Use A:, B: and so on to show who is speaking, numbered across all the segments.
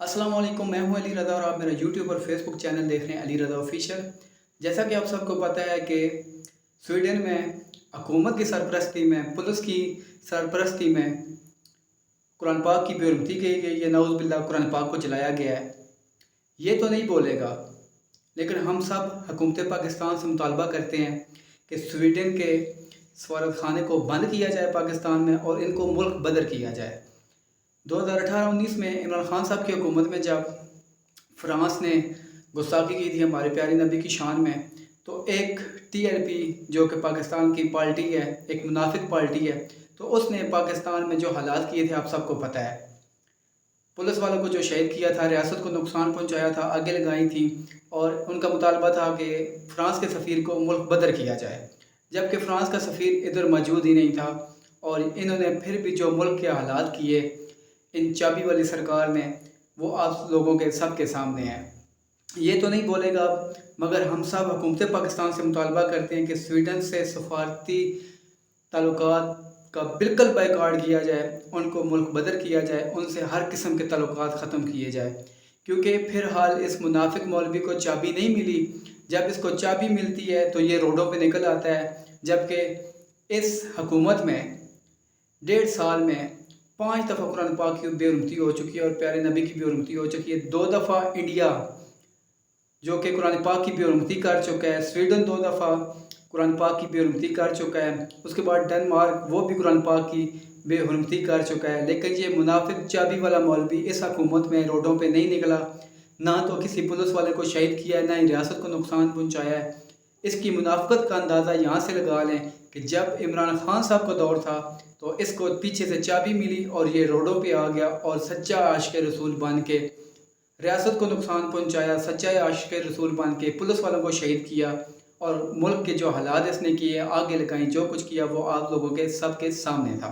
A: अस्सलाम वालेकुम, मैं हूं अली रज़ा और आप मेरा यूट्यूब और फेसबुक चैनल देख रहे हैं अली रज़ा ऑफिशियल। जैसा कि आप सबको पता है कि स्वीडन में हुकूमत की सरपरस्ती में, पुलिस की सरपरस्ती में कुरान पाक की बेरुखी की गई है। नाउज़ बिल्लाह, कुरान पाक को जलाया गया है। ये तो नहीं बोलेगा, लेकिन हम सब हुकूमत पाकिस्तान से मुतालबा करते हैं कि स्वीडन के सफारत खाने को बंद किया जाए पाकिस्तान में और इनको मुल्क बदर किया जाए। 2018-19 में इमरान खान साहब की हुकूमत में जब फ्रांस ने गुस्ताखी की थी हमारे प्यारे नबी की शान में, तो एक टीएलपी जो कि पाकिस्तान की पार्टी है, एक मुनाफिक पार्टी है, तो उसने पाकिस्तान में जो हालात किए थे आप सबको पता है। पुलिस वालों को जो शहीद किया था, रियासत को नुकसान पहुंचाया था, आगे लगाई थी और उनका मुतालबा था कि फ़्रांस के सफ़ीर को मुल्क बदर किया जाए, जबकि फ़्रांस का सफ़ीर इधर मौजूद ही नहीं था। और इन्होंने फिर भी जो मुल्क के हालात किए इन चाबी वाली सरकार ने, वो आप लोगों के सब के सामने है। ये तो नहीं बोलेगा, मगर हम सब हुकूमत पाकिस्तान से मुतालबा करते हैं कि स्वीडन से सफारती ताल्लुकात का बिल्कुल बायकॉट किया जाए, उनको मुल्क बदर किया जाए, उनसे हर किस्म के ताल्लुकात ख़त्म किए जाए। क्योंकि फिर हाल इस मुनाफिक मौलवी को चाबी नहीं मिली। जब इसको चाबी मिलती है तो ये रोडों पे निकल आता है, जबकि इस हुकूमत में 1.5 साल में 5 दफ़ा कुरान पाक की बेरुखती हो चुकी है और प्यारे नबी की बेरुखती हो चुकी है। 2 दफ़ा इंडिया जो कि कुरान पाक की बेरुखती कर चुका है, स्वीडन 2 दफ़ा कुरान पाक की बेरुखती कर चुका है, उसके बाद डेनमार्क वो भी कुरान पाक की बेहुरमती कर चुका है। लेकिन ये मुनाफिक चाबी वाला मौलवी इस हुकूमत में रोडों पे नहीं निकला, ना तो किसी पुलिस वाले को शहीद किया है, ना ही रियासत को नुकसान पहुंचाया है। इसकी मुनाफिकत का अंदाज़ा यहाँ से लगा लें कि जब इमरान खान साहब का दौर था तो इसको पीछे से चाबी मिली और ये रोडों पे आ गया और सच्चा आशिक रसूल बन के रियासत को नुकसान पहुंचाया, सच्चा आशिक रसूल बन के पुलिस वालों को शहीद किया और मुल्क के जो हालात इसने किए, आगे लगाई, जो कुछ किया वो आप लोगों के सब के सामने था।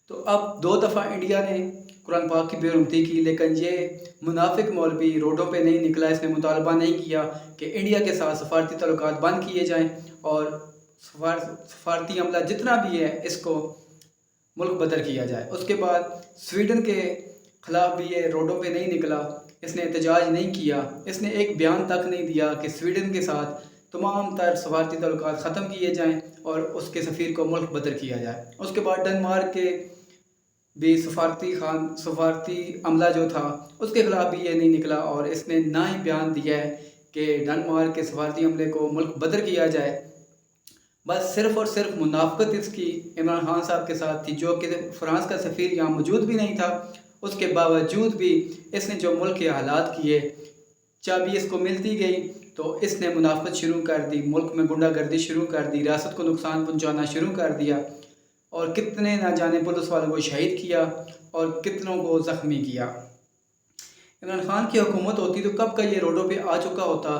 A: तो अब 2 दफ़ा इंडिया ने कुरान पाक की बेरुखती की, लेकिन ये मुनाफिक मौलवी रोडों पे नहीं निकला। इसने मुतालबा नहीं किया कि इंडिया के साथ सफारती ताल्लुकात बंद किए जाएँ और सफारती अमला जितना भी है इसको मुल्क बदर किया जाए। उसके बाद स्वीडन के ख़िलाफ़ भी ये रोडों पे नहीं निकला, इसने एहतजाज नहीं किया, इसने एक बयान तक नहीं दिया कि स्वीडन के साथ तमाम तर सफारती ताल्लुकात ख़त्म किए जाएँ और उसके सफ़ीर को मुल्क बदर किया जाए। उसके बाद डेनमार्क के भी सफारती अमला जो था उसके ख़िलाफ़ भी ये नहीं निकला और इसने ना ही बयान दिया है कि डेनमार्क के सफारती अमले को मुल्क बदर किया जाए। बस सिर्फ़ और सिर्फ मुनाफ़िक़त इसकी इमरान खान साहब के साथ थी, जो कि फ़्रांस का सफ़ीर यहाँ मौजूद भी नहीं था। उसके बावजूद भी इसने जो मुल्क के हालात किए, चाबी इसको मिलती गई तो इसने मुनाफ़िक़त शुरू कर दी, मुल्क में गुंडागर्दी शुरू कर दी, रियासत को नुकसान पहुँचाना शुरू कर दिया और कितने ना जाने पुलिस वालों को शहीद किया और कितनों को ज़ख्मी किया। इमरान खान की हुकूमत होती तो कब का ये रोडों पे आ चुका होता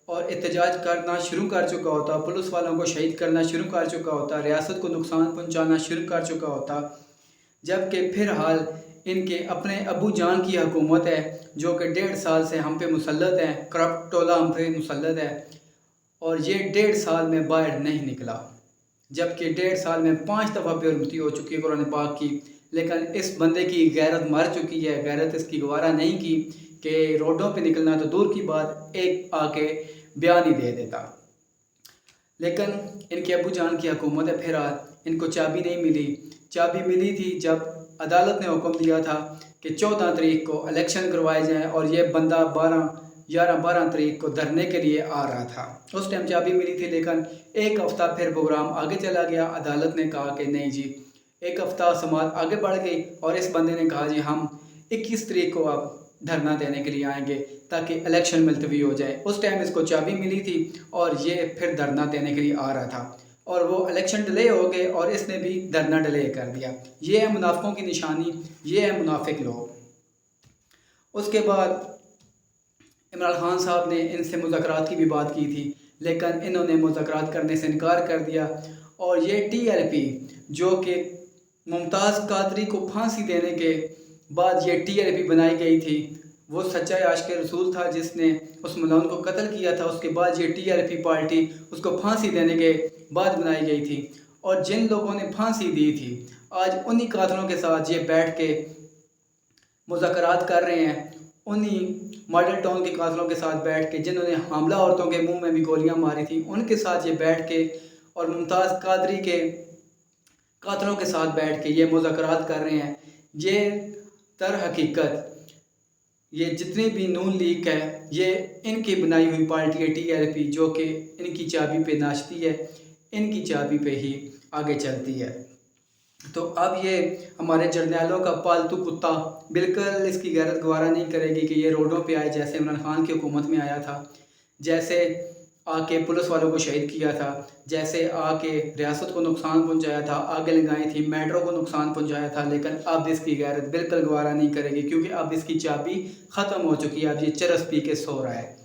A: और एहतजाज करना शुरू कर चुका होता, पुलिस वालों को शहीद करना शुरू कर चुका होता, रियासत को नुकसान पहुंचाना शुरू कर चुका होता। जबकि फिर हाल इनके अपने अबू जान की हुकूमत है जो कि 1.5 साल से हम पे मुसल्लत है, करप्ट टोला हम पे मुसल्लत है और ये 1.5 साल में बाहर नहीं निकला। जबकि 1.5 साल में 5 दफ़ा बेरुखती हो चुकी है कुरान पाक की, लेकिन इस बंदे की गैरत मर चुकी है, गैरत इसकी गवारा नहीं की कि रोडों पे निकलना तो दूर की बात, एक आके बयान ही दे देता। लेकिन इनके अबू जान की हुकूमत है, फिर इनको चाबी नहीं मिली। चाबी मिली थी जब अदालत ने हुक्म दिया था कि 14 तारीख को इलेक्शन करवाए जाएँ और ये बंदा 11 तारीख को धरने के लिए आ रहा था। उस टाइम चाबी मिली थी, लेकिन एक हफ़्ता फिर प्रोग्राम आगे चला गया। अदालत ने कहा कि नहीं जी, एक हफ़्ता समात आगे बढ़ गई और इस बंदे ने कहा जी हम 21 तारीख को आप धरना देने के लिए आएंगे ताकि इलेक्शन मुलतवी हो जाए। उस टाइम इसको चाबी मिली थी और ये फिर धरना देने के लिए आ रहा था और वो इलेक्शन डिले हो गए और इसने भी धरना डिले कर दिया। ये है मुनाफिकों की निशानी, ये है मुनाफिक लोग। उसके बाद इमरान खान साहब ने इनसे मुज़ाकरात की भी बात की थी, लेकिन इन्होंने मुज़ाकरात करने से इनकार कर दिया और ये टीएलपी जो कि मुमताज़ कादरी को फांसी देने के बाद ये टीएलपी बनाई गई थी, वो सच्चा आशिक रसूल था जिसने उस मलऊन को कत्ल किया था। उसके बाद ये टीएलपी पार्टी उसको फांसी देने के बाद बनाई गई थी और जिन लोगों ने फांसी दी थी आज उन्हीं कातलों के साथ ये बैठ के मुज़ाकरात कर रहे हैं, उन्हीं मॉडल टाउन के कातलों के साथ बैठ के, जिन्होंने हामला औरतों के मुंह में भी गोलियां मारी थी, उनके साथ ये बैठ के और मुमताज़ कादरी के कातलों के साथ बैठ के ये मुज़ाकरात कर रहे हैं। ये तर हकीकत ये जितनी भी नून लीग है, ये इनकी बनाई हुई पार्टी है TLP, जो कि इनकी चाबी पे नाचती है, इनकी चाबी पे ही आगे चलती है। तो अब ये हमारे जर्नैलों का पालतू कुत्ता बिल्कुल इसकी गैरत गवारा नहीं करेगी कि ये रोडों पे आए, जैसे इमरान खान की हुकूमत में आया था, जैसे आके पुलिस वालों को शहीद किया था, जैसे आके रियासत को नुकसान पहुंचाया था, आगे लगाई थी, मेट्रो को नुकसान पहुंचाया था। लेकिन अब इसकी गैरत बिल्कुल गवारा नहीं करेगी, क्योंकि अब इसकी चाबी ख़त्म हो चुकी है, अब ये चरस पी के सो रहा है।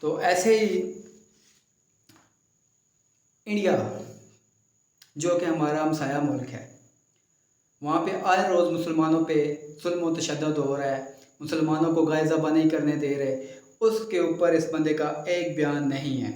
A: तो ऐसे ही इंडिया, जो कि हमारा हमसाया मुल्क है, वहाँ पे आए रोज़ मुसलमानों पे जुल्म व तशद्दुद हो रहा है, मुसलमानों को गायज़ाबा नहीं करने दे रहे, उसके ऊपर इस बंदे का एक बयान नहीं है।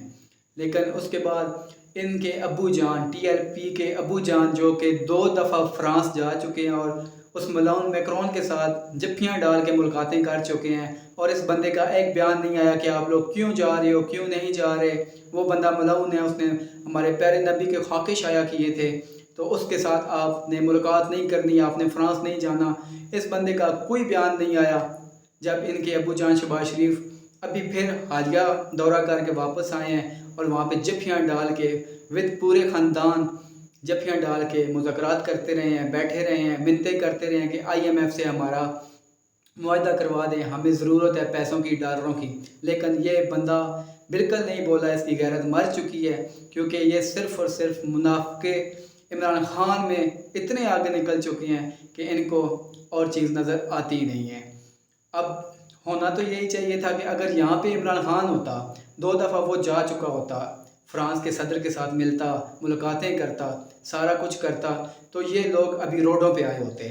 A: लेकिन उसके बाद इनके अबू जान, TLP के अबू जान, जो कि 2 दफ़ा फ्रांस जा चुके हैं और उस मलाउन मैक्रोन के साथ जफ्फियाँ डाल के मुलाकातें कर चुके हैं, और इस बंदे का एक बयान नहीं आया कि आप लोग क्यों जा रहे हो, क्यों नहीं जा रहे। वो बंदा मलाउन है, उसने हमारे प्यारे नबी के खाके शाया किए थे, तो उसके साथ आपने मुलाकात नहीं करनी, आपने फ्रांस नहीं जाना। इस बंदे का कोई बयान नहीं आया। जब इनके अबू जान शहबाज शरीफ अभी फिर हालिया दौरा करके वापस आए हैं और वहाँ पे जफ्फियाँ डाल के विद पूरे ख़ानदान जफ्फियाँ डाल के मुज़ाकरात करते रहे हैं, बैठे रहे हैं, मिन्नतें करते रहे हैं कि IMF से हमारा मुआहदा करवा दें, हमें ज़रूरत है पैसों की, डॉलरों की। लेकिन ये बंदा बिल्कुल नहीं बोला, इसकी गैरत मर चुकी है, क्योंकि ये सिर्फ़ और सिर्फ मुनाफ़िक़े इमरान खान में इतने आगे निकल चुके हैं कि इनको और चीज़ नज़र आती नहीं है। अब होना तो यही चाहिए था कि अगर यहाँ पे इमरान खान होता, 2 दफ़ा वो जा चुका होता, फ्रांस के सदर के साथ मिलता, मुलाकातें करता, सारा कुछ करता, तो ये लोग अभी रोडों पे आए होते,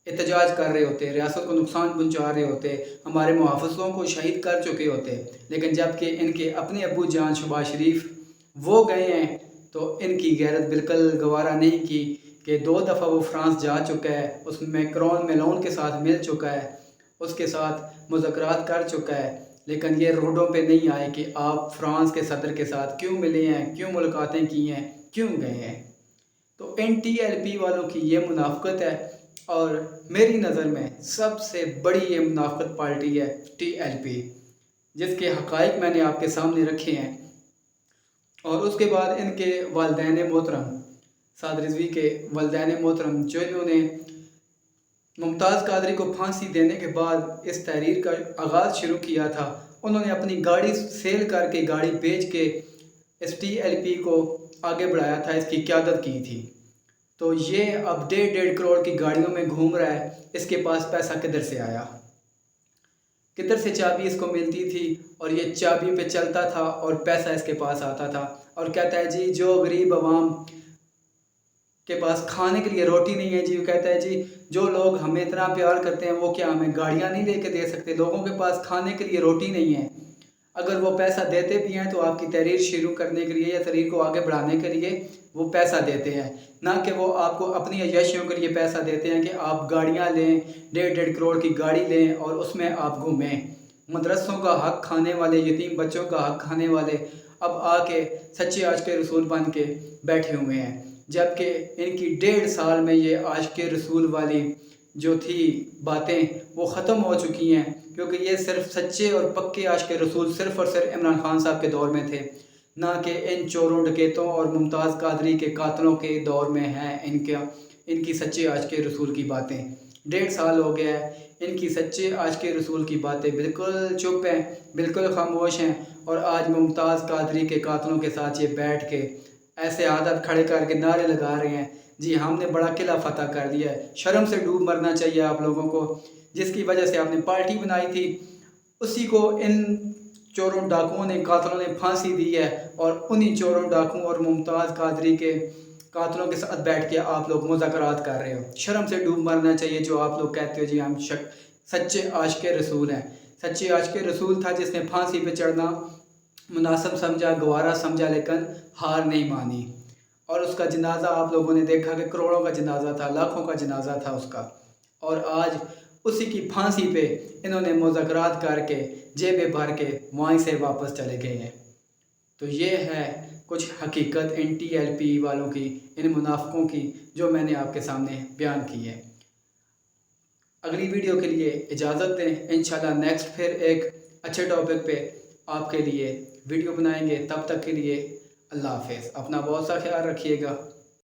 A: एहतजाज कर रहे होते, रियासत को नुकसान पहुंचा रहे होते, हमारे मुहाफ़िज़ों को शहीद कर चुके होते। लेकिन जबकि इनके अपने अबू जान शहबाज शरीफ वो गए हैं, तो इनकी गैरत बिल्कुल गवारा नहीं की कि 2 दफ़ा वो फ्रांस जा चुका है, उस मैक्रोन मेलोन के साथ मिल चुका है, उसके साथ मुज़ाकरात कर चुका है। लेकिन ये रोडों पे नहीं आए कि आप फ्रांस के सदर के साथ क्यों मिले हैं, क्यों मुलाकातें की हैं, क्यों गए हैं। तो इन TLP वालों की ये मुनाफ़िक़त है, और मेरी नज़र में सबसे बड़ी ये मुनाफ़िक़त पार्टी है TLP, जिसके हक़ाइक़ मैंने आपके सामने रखे हैं। और उसके बाद इनके वालिदैन मोहतरम, साद रिज़वी के वालिदैन मोहतरम, जो इन्होंने मुमताज़ कादरी को फांसी देने के बाद इस तहरीर का आगाज़ शुरू किया था, उन्होंने अपनी गाड़ी सेल करके, गाड़ी बेच के इस TLP को आगे बढ़ाया था, इसकी क़यादत की थी। तो ये अब 1.5 करोड़ की गाड़ियों में घूम रहा है, इसके पास पैसा किधर से आया, किधर से चाबी इसको मिलती थी, और ये चाबी पे चलता था और पैसा इसके पास आता था। और कहता है जी जो गरीब आवाम के पास खाने के लिए रोटी नहीं है जी, वो कहता है जी जो लोग हमें इतना प्यार करते हैं वो क्या हमें गाड़ियाँ नहीं लेके दे सकते, लोगों के पास खाने के लिए रोटी नहीं है। अगर वो पैसा देते भी हैं तो आपकी तहरीर शुरू करने के लिए या तहरीर को आगे बढ़ाने के लिए वो पैसा देते हैं, ना कि वो आपको अपनी अय्याशियों के लिए पैसा देते हैं कि आप गाड़ियाँ लें, 1.5 करोड़ की गाड़ी लें और उसमें आप घूमें। मदरसों का हक खाने वाले, यतीम बच्चों का हक खाने वाले अब आके सच्चे आशिक़ रसूल बन के बैठे हुए हैं, जबकि इनकी 1.5 साल में ये आशिक़ रसूल वाली जो थी बातें वो ख़त्म हो चुकी हैं, क्योंकि ये सिर्फ सच्चे और पक्के आशिक़ रसूल सिर्फ़ और सिर्फ इमरान खान साहब के दौर में थे, ना कि इन चोरों, डकैतों और मुमताज़ कादरी के कातलों के दौर में हैं इनकी सच्चे आशिक़ रसूल की बातें। 1.5 साल हो गया है, इनकी सच्चे आशिक़ रसूल की बातें बिल्कुल चुप हैं, बिल्कुल खामोश हैं, और आज मुमताज़ कादरी के कातलों के साथ ये बैठ के ऐसे आदत खड़े करके नारे लगा रहे हैं जी हमने बड़ा किला फतह कर लिया है। शर्म से डूब मरना चाहिए आप लोगों को, जिसकी वजह से आपने पार्टी बनाई थी, उसी को इन चोरों डाकुओं ने, कातलों ने फांसी दी है, और उन्हीं चोरों डाकुओं और मुमताज़ कादरी के कातलों के साथ बैठ के आप लोग मुज़ाकरात कर रहे हो। शर्म से डूब मरना चाहिए जो आप लोग कहते हो जी हम सच्चे आशिक़ रसूल हैं। सच्चे आशिक़ रसूल था जिसने फांसी पे चढ़ना मुनासिब समझा, गवारा समझा, लेकिन हार नहीं मानी, और उसका जनाजा आप लोगों ने देखा कि करोड़ों का जनाजा था, लाखों का जनाजा था उसका, اور آج اسی کی پھانسی پہ انہوں نے مذاکرات کر کے جیبیں بھر کے وہیں سے واپس چلے گئے ہیں۔ تو یہ ہے کچھ حقیقت این ٹی ایل پی والوں کی، ان منافقوں کی، جو میں نے آپ کے سامنے بیان کی ہے۔ اگلی ویڈیو کے لیے اجازت دیں، انشاءاللہ نیکسٹ پھر ایک اچھے ٹاپک پہ آپ کے لیے ویڈیو بنائیں گے۔ تب تک کے لیے اللہ حافظ، اپنا بہت سا خیال رکھیے گا۔